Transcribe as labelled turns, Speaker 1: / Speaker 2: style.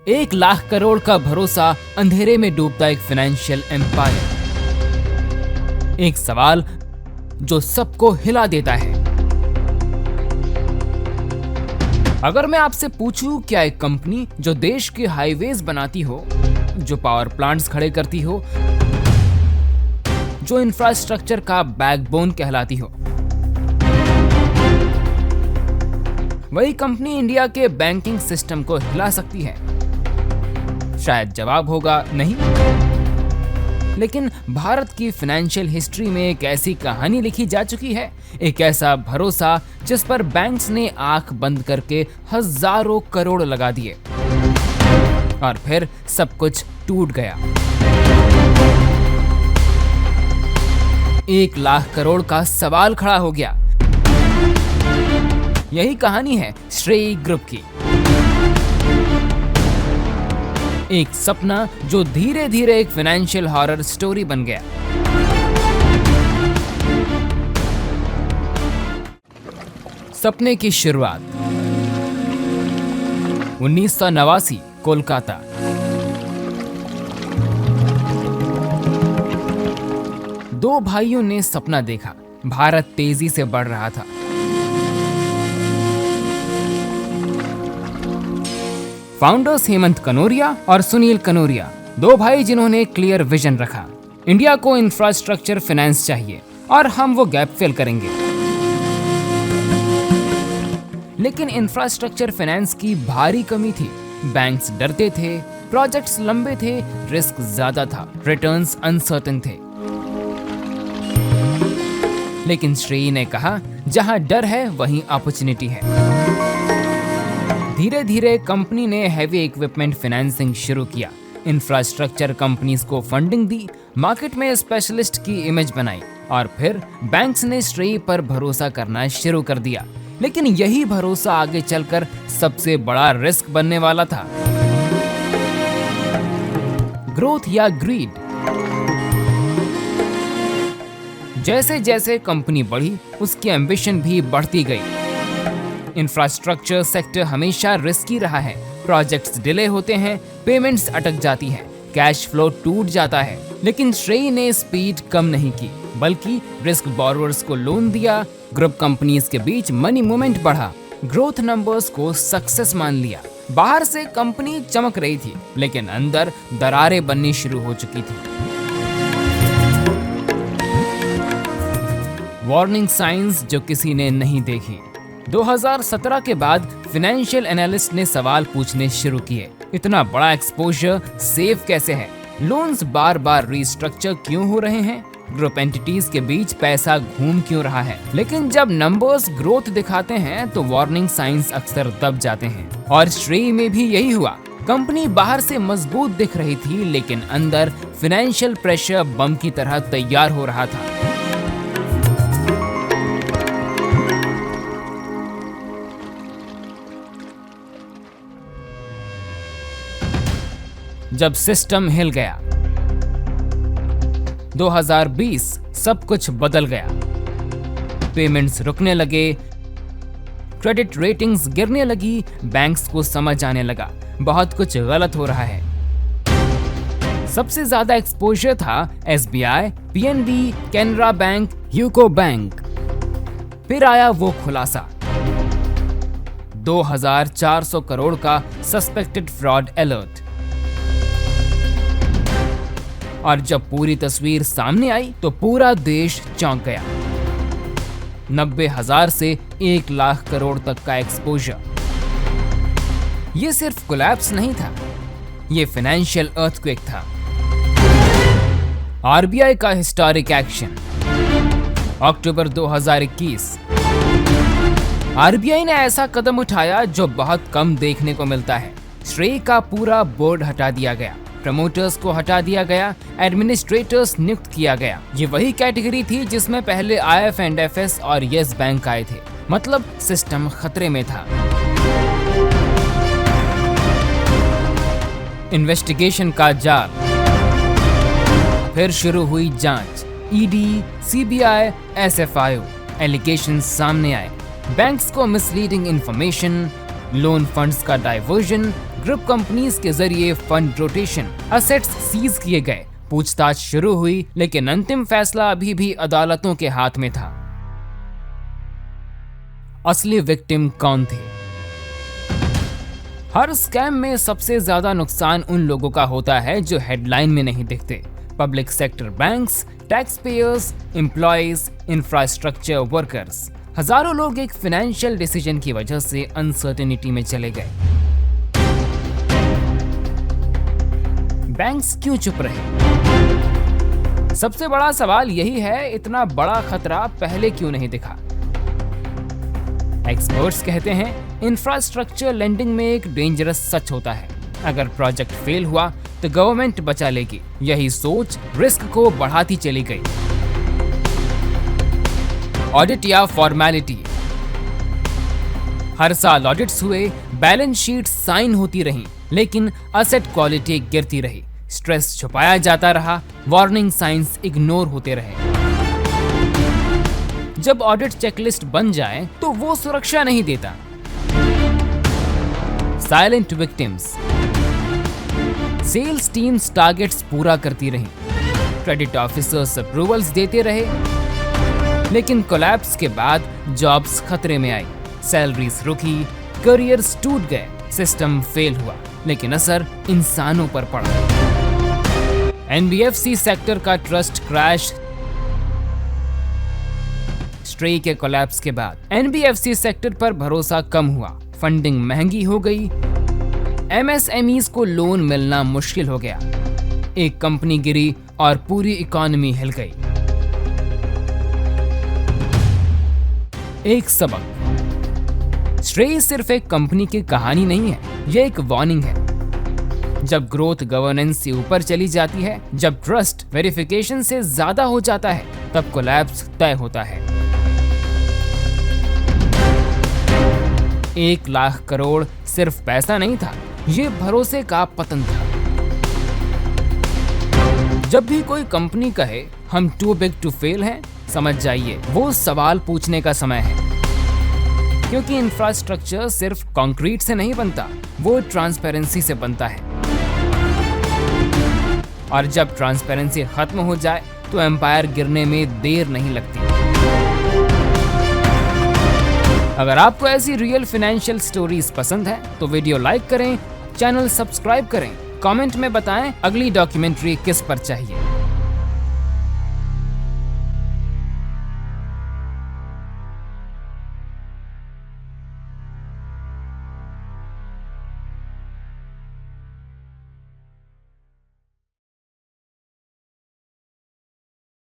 Speaker 1: 1 लाख करोड़ का भरोसा, अंधेरे में डूबता एक फाइनेंशियल एम्पायर। एक सवाल जो सबको हिला देता है। अगर मैं आपसे पूछूं, क्या एक कंपनी जो देश के हाईवेज बनाती हो, जो पावर प्लांट्स खड़े करती हो, जो इंफ्रास्ट्रक्चर का बैकबोन कहलाती हो, वही कंपनी इंडिया के बैंकिंग सिस्टम को हिला सकती है? शायद जवाब होगा नहीं। लेकिन भारत की फाइनेंशियल हिस्ट्री में एक ऐसी कहानी लिखी जा चुकी है, एक ऐसा भरोसा जिस पर बैंक्स ने आंख बंद करके हजारों करोड़ लगा दिए और फिर सब कुछ टूट गया। 1 लाख करोड़ का सवाल खड़ा हो गया। यही कहानी है श्रेय ग्रुप की। एक सपना जो धीरे धीरे एक फाइनेंशियल हॉरर स्टोरी बन गया। सपने की शुरुआत 1989, कोलकाता। दो भाइयों ने सपना देखा। भारत तेजी से बढ़ रहा था। फाउंडर्स हेमंत कनोरिया और सुनील कनोरिया, दो भाई जिन्होंने क्लियर विजन रखा। इंडिया को इंफ्रास्ट्रक्चर फाइनेंस चाहिए और हम वो गैप फिल करेंगे। लेकिन इंफ्रास्ट्रक्चर फाइनेंस की भारी कमी थी। बैंक्स डरते थे, प्रोजेक्ट्स लंबे थे, रिस्क ज्यादा था, रिटर्न्स अनसर्टेन थे। लेकिन श्रेय ने कहा, जहां डर है वहीं अपॉर्चुनिटी है। धीरे धीरे कंपनी ने हैवी इक्विपमेंट फाइनेंसिंग शुरू किया, इंफ्रास्ट्रक्चर कंपनीज को फंडिंग दी, मार्केट में स्पेशलिस्ट की इमेज बनाई और फिर बैंक्स ने श्रेय पर भरोसा करना शुरू कर दिया। लेकिन यही भरोसा आगे चलकर सबसे बड़ा रिस्क बनने वाला था। ग्रोथ या ग्रीड। जैसे जैसे कंपनी बढ़ी, उसकी एम्बिशन भी बढ़ती गई। इंफ्रास्ट्रक्चर सेक्टर हमेशा रिस्की रहा है। प्रोजेक्ट्स डिले होते हैं, पेमेंट्स अटक जाती हैं, कैश फ्लो टूट जाता है। लेकिन श्रेय ने स्पीड कम नहीं की, बल्कि रिस्क बोरोवर्स को लोन दिया। ग्रुप कंपनीज के बीच मनी मूवमेंट बढ़ा, ग्रोथ नंबर्स को सक्सेस मान लिया। बाहर से कंपनी चमक रही थी, लेकिन अंदर दरारें बननी शुरू हो चुकी थी। वार्निंग साइंस जो किसी ने नहीं देखी। 2017 के बाद फाइनेंशियल एनालिस्ट ने सवाल पूछने शुरू किए। इतना बड़ा एक्सपोजर सेफ कैसे है? लोन्स बार बार रीस्ट्रक्चर क्यों हो रहे हैं? ग्रुप एंटिटीज के बीच पैसा घूम क्यों रहा है? लेकिन जब नंबर्स ग्रोथ दिखाते हैं तो वार्निंग साइंस अक्सर दब जाते हैं। और श्रेय में भी यही हुआ। कंपनी बाहर से मजबूत दिख रही थी, लेकिन अंदर फाइनेंशियल प्रेशर बम की तरह तैयार हो रहा था। जब सिस्टम हिल गया 2020, सब कुछ बदल गया। पेमेंट्स रुकने लगे, क्रेडिट रेटिंग्स गिरने लगी, बैंक्स को समझ आने लगा बहुत कुछ गलत हो रहा है। सबसे ज्यादा एक्सपोजर था SBI, PNB, Canara bank, UCO bank. फिर आया वो खुलासा, 2400 करोड़ का सस्पेक्टेड फ्रॉड अलर्ट। और जब पूरी तस्वीर सामने आई तो पूरा देश चौंक गया। 90,000 से 1 लाख करोड़ तक का एक्सपोजर। ये सिर्फ कोलैप्स नहीं था, ये फाइनेंशियल अर्थक्वेक था। आरबीआई का हिस्टोरिक एक्शन। अक्टूबर 2021, आरबीआई ने ऐसा कदम उठाया जो बहुत कम देखने को मिलता है। श्रेय का पूरा बोर्ड हटा दिया गया, प्रमोटर्स को हटा दिया गया, एडमिनिस्ट्रेटर्स नियुक्त किया गया। ये वही कैटेगरी थी जिसमें पहले IF&FS और यस बैंक आए थे। मतलब सिस्टम खतरे में था। इन्वेस्टिगेशन का जाल। फिर शुरू हुई जांच। ईडी, सीबीआई, SFIO, एलिगेशंस सामने आए। बैंक्स को मिसलीडिंग इंफॉर्मेशन, लोन फंड्स का डाइवर्जन, ग्रुप कंपनीज के जरिए फंड रोटेशन, असेट्स सीज किए गए, पूछताछ शुरू हुई, लेकिन अंतिम फैसला अभी भी अदालतों के हाथ में था। असली विक्टिम कौन थे? हर स्कैम में सबसे ज्यादा नुकसान उन लोगों का होता है जो हेडलाइन में नहीं दिखते। Public sector banks, tax payers, employees, infrastructure workers. हजारों लोग एक फाइनेंशियल डिसीजन की वजह से अनसर्टेनिटी में चले गए। बैंक्स क्यों चुप रहे? सबसे बड़ा सवाल यही है, इतना बड़ा खतरा पहले क्यों नहीं दिखा? एक्सपर्ट्स कहते हैं इंफ्रास्ट्रक्चर लेंडिंग में एक डेंजरस सच होता है, अगर प्रोजेक्ट फेल हुआ तो गवर्नमेंट बचा लेगी। यही सोच रिस्क को बढ़ाती चली गई। ऑडिट या फॉर्मेलिटी। हर साल ऑडिट्स हुए, बैलेंस शीट साइन होती रही, लेकिन असेट क्वालिटी गिरती रही, स्ट्रेस छुपाया जाता रहा, वार्निंग साइंस इग्नोर होते रहे। जब ऑडिट चेकलिस्ट बन जाए तो वो सुरक्षा नहीं देता। Silent victims. Sales teams targets पूरा करती रही, क्रेडिट ऑफिसर्स अप्रूवल्स देते रहे, लेकिन कोलैप्स के बाद जॉब्स खतरे में आई, सैलरीज रुकी, करियर्स टूट गए, सिस्टम फेल हुआ, लेकिन असर इंसानों पर पड़ा। एनबीएफसी सेक्टर का ट्रस्ट क्रैश। स्ट्रे के कोलैप्स के बाद एनबीएफसी सेक्टर पर भरोसा कम हुआ, फंडिंग महंगी हो गई, एमएसएमईज को लोन मिलना मुश्किल हो गया, एक कंपनी गिरी और पूरी इकोनॉमी हिल गई। एक सबक। स्ट्रे सिर्फ एक कंपनी की कहानी नहीं है, यह एक वार्निंग है। जब ग्रोथ गवर्नेंस से ऊपर चली जाती है, जब ट्रस्ट वेरिफिकेशन से ज्यादा हो जाता है, तब कोलैप्स तय होता है। 1 लाख करोड़ सिर्फ पैसा नहीं था, ये भरोसे का पतन था। जब भी कोई कंपनी कहे हम टू बिग टू फेल हैं, समझ जाइए वो सवाल पूछने का समय है, क्योंकि इंफ्रास्ट्रक्चर सिर्फ कंक्रीट से नहीं बनता, वो ट्रांसपेरेंसी से बनता है। और जब ट्रांसपेरेंसी खत्म हो जाए तो एम्पायर गिरने में देर नहीं लगती। अगर आपको ऐसी रियल फाइनेंशियल स्टोरीज पसंद है तो वीडियो लाइक करें, चैनल सब्सक्राइब करें, कमेंट में बताएं अगली डॉक्यूमेंट्री किस पर चाहिए।